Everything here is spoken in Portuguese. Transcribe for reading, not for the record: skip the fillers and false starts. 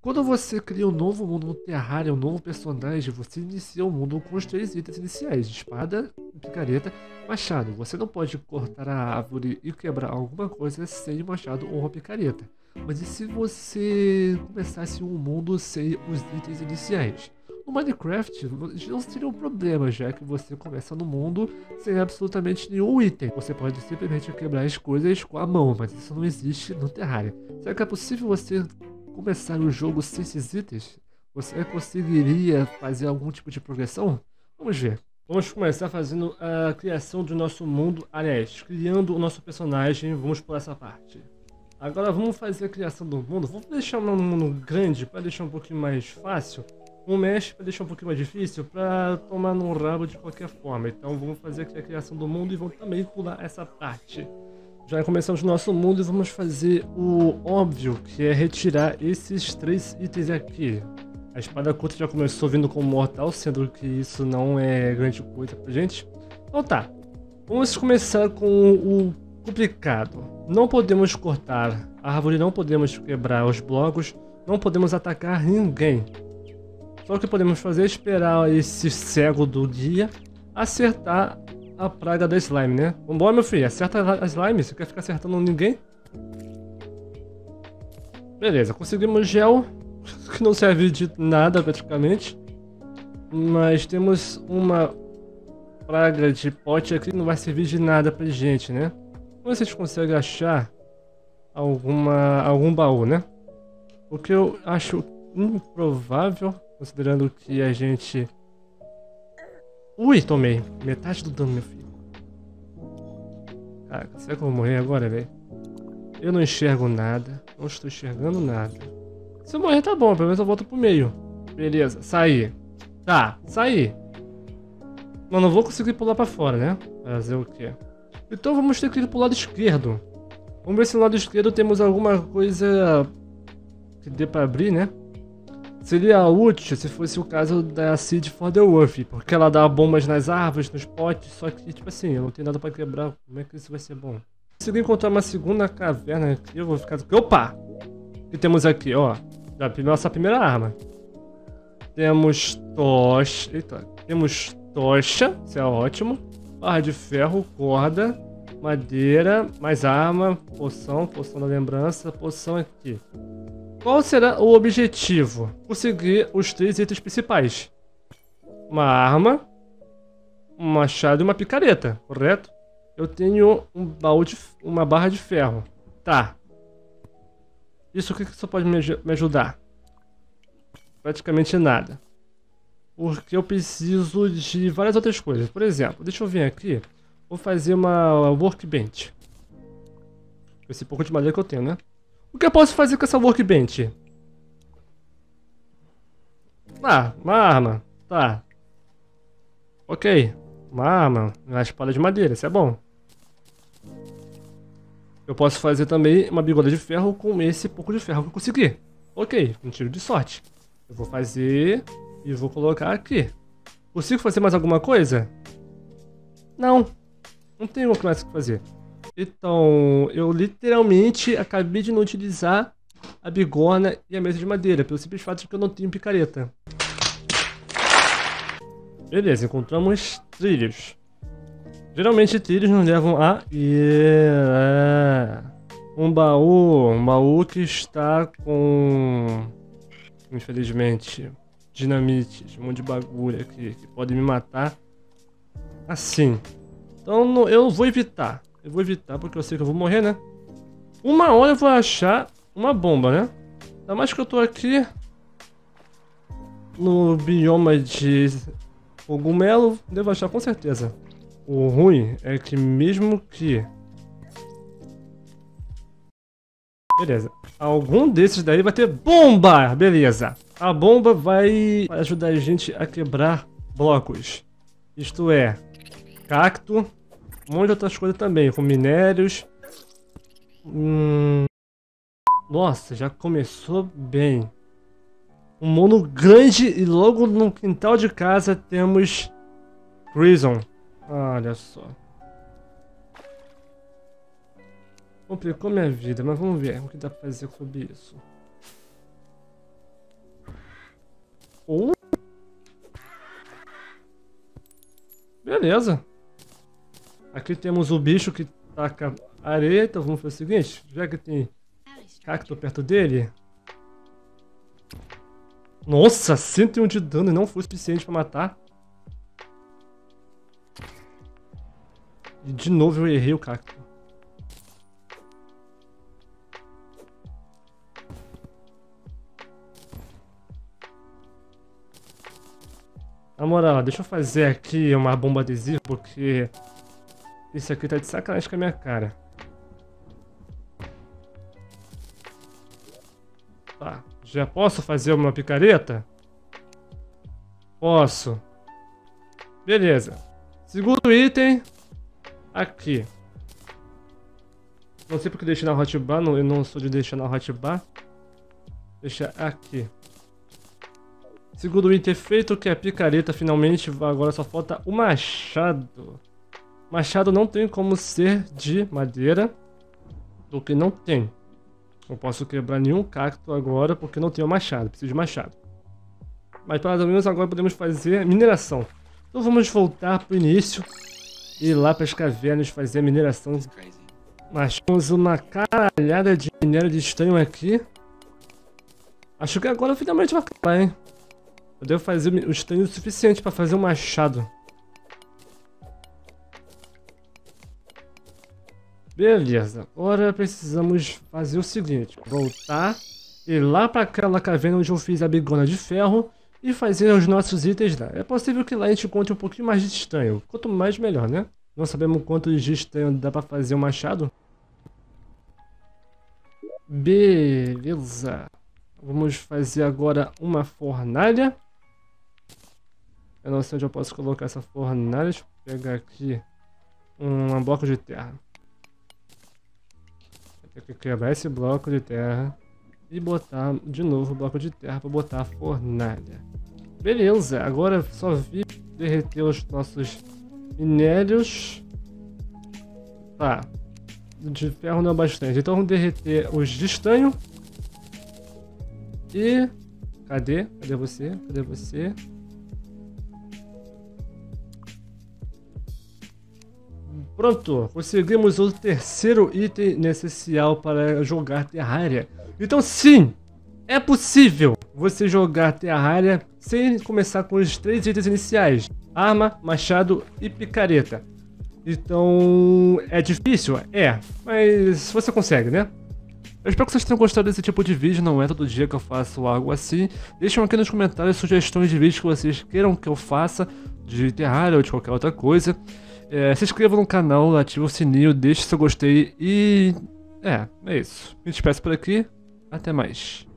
Quando você cria um novo mundo no Terraria, um novo personagem, você inicia o mundo com os 3 itens iniciais: espada, picareta, machado. Você não pode cortar a árvore e quebrar alguma coisa sem machado ou uma picareta. Mas e se você começasse um mundo sem os itens iniciais? No Minecraft não seria um problema, já que você começa no mundo sem absolutamente nenhum item. Você pode simplesmente quebrar as coisas com a mão, mas isso não existe no Terraria. Será que é possível você começar o jogo sem esses itens? Você conseguiria fazer algum tipo de progressão? Vamos ver. Vamos começar fazendo a criação do nosso mundo. Aliás, criando o nosso personagem. Vamos por essa parte. Agora vamos fazer a criação do mundo. Vamos deixar um mundo grande para deixar um pouquinho mais fácil. Um mesh para deixar um pouquinho mais difícil, para tomar no rabo de qualquer forma. Então vamos fazer aqui a criação do mundo e vamos também pular essa parte. Já começamos o nosso mundo e vamos fazer o óbvio, que é retirar esses 3 itens aqui. A espada curta já começou vindo com mortal, sendo que isso não é grande coisa pra gente. Então tá, vamos começar com o complicado. Não podemos cortar a árvore, não podemos quebrar os blocos, não podemos atacar ninguém. Só o que podemos fazer é esperar esse cego do guia acertar a praga da slime, né? Vambora, meu filho, acerta a slime. Você quer ficar acertando ninguém? Beleza, conseguimos gel, que não serve de nada praticamente. Mas temos uma praga de pote aqui que não vai servir de nada pra gente, né? Vamos ver se a gente consegue achar algum baú, né? O que eu acho improvável, considerando que a gente... Ui, tomei metade do dano, meu filho. Caraca, será que eu vou morrer agora, velho? Eu não enxergo nada. Não estou enxergando nada. Se eu morrer tá bom, pelo menos eu volto pro meio. Beleza, saí. Tá, saí. Mas não vou conseguir pular pra fora, né? Fazer o quê? Então vamos ter que ir pro lado esquerdo. Vamos ver se no lado esquerdo temos alguma coisa que dê pra abrir, né? Seria útil se fosse o caso da Seed for the Wolf, porque ela dá bombas nas árvores, nos potes, só que, tipo assim, eu não tenho nada pra quebrar. Como é que isso vai ser bom? Consegui encontrar uma segunda caverna aqui, eu vou ficar... Opa! O que temos aqui, ó? Nossa primeira arma. Temos tocha... Eita, temos tocha, isso é ótimo. Barra de ferro, corda, madeira, mais arma, poção da lembrança, poção aqui. Qual será o objetivo? Conseguir os 3 itens principais. Uma arma, um machado e uma picareta, correto? Eu tenho um baú uma barra de ferro. Tá. Isso aqui que só pode me ajudar? Praticamente nada. Porque eu preciso de várias outras coisas. Por exemplo, deixa eu vir aqui. Vou fazer uma workbench. Esse pouco de madeira que eu tenho, né? O que eu posso fazer com essa workbench? Ah, uma arma. Tá. Ok. Uma arma. Uma espada de madeira, isso é bom. Eu posso fazer também uma bigorna de ferro com esse pouco de ferro que eu consegui. Ok, um tiro de sorte. Eu vou fazer e vou colocar aqui. Consigo fazer mais alguma coisa? Não. Não tenho mais o que fazer. Então, eu literalmente acabei de não utilizar a bigorna e a mesa de madeira, pelo simples fato de que eu não tenho picareta. Beleza, encontramos trilhos. Geralmente trilhos nos levam a... Um baú que está com... Infelizmente, dinamites, um monte de bagulho aqui que podem me matar assim. Então eu vou evitar. Eu vou evitar porque eu sei que eu vou morrer, né? Uma hora eu vou achar uma bomba, né? Ainda mais que eu tô aqui no bioma de cogumelo, devo achar com certeza. O ruim é que mesmo que... Beleza. Algum desses daí vai ter bomba! Beleza. A bomba vai ajudar a gente a quebrar blocos. Isto é, cacto, um monte de outras coisas também, com minérios. Nossa, já começou bem. Um mundo grande e logo no quintal de casa temos Prison. Olha só. Complicou minha vida, mas vamos ver o que dá pra fazer sobre isso. Oh. Beleza. Aqui temos o bicho que taca areia. Então vamos fazer o seguinte. Já que tem cacto perto dele. Nossa, 101 de dano e não foi suficiente pra matar. E de novo eu errei o cacto. Na moral, deixa eu fazer aqui uma bomba adesiva, porque isso aqui tá de sacanagem com a minha cara. Tá, já posso fazer uma picareta? Posso. Beleza. Segundo item, aqui. Não sei porque deixei na hotbar, eu não sou de deixar na hotbar. Deixa aqui. Segundo item feito, que é a picareta, finalmente. Agora só falta o machado. Machado não tem como ser de madeira, porque não tem. Não posso quebrar nenhum cacto agora, porque não tenho machado. Preciso de machado. Mas pelo menos agora podemos fazer mineração. Então vamos voltar pro início e ir lá para as cavernas fazer a mineração. Mas temos uma caralhada de minério de estanho aqui. Acho que agora finalmente vai acabar, hein? Eu devo fazer o estanho suficiente para fazer um machado. Beleza, agora precisamos fazer o seguinte. Voltar, ir lá para aquela caverna onde eu fiz a bigona de ferro e fazer os nossos itens lá. É possível que lá a gente encontre um pouquinho mais de estanho. Quanto mais, melhor, né? Não sabemos quanto de estanho dá para fazer um machado. Beleza. Vamos fazer agora uma fornalha. Eu não sei onde eu posso colocar essa fornalha. Deixa eu pegar aqui um bloco de terra. Vou ter que quebrar esse bloco de terra e botar de novo o bloco de terra para botar a fornalha. Beleza, agora só vi derreter os nossos minérios. Tá, de ferro não é bastante, então vamos derreter os de estanho. E... Cadê? Cadê você? Cadê você? Pronto, conseguimos o terceiro item essencial para jogar Terraria. Então sim, é possível você jogar Terraria sem começar com os 3 itens iniciais. Arma, machado e picareta. Então, é difícil? É, mas você consegue, né? Eu espero que vocês tenham gostado desse tipo de vídeo, não é todo dia que eu faço algo assim. Deixem aqui nos comentários sugestões de vídeos que vocês queiram que eu faça, de Terraria ou de qualquer outra coisa. Se inscrevam no canal, ative o sininho, deixe seu gostei e... é isso. Me despeço por aqui, até mais.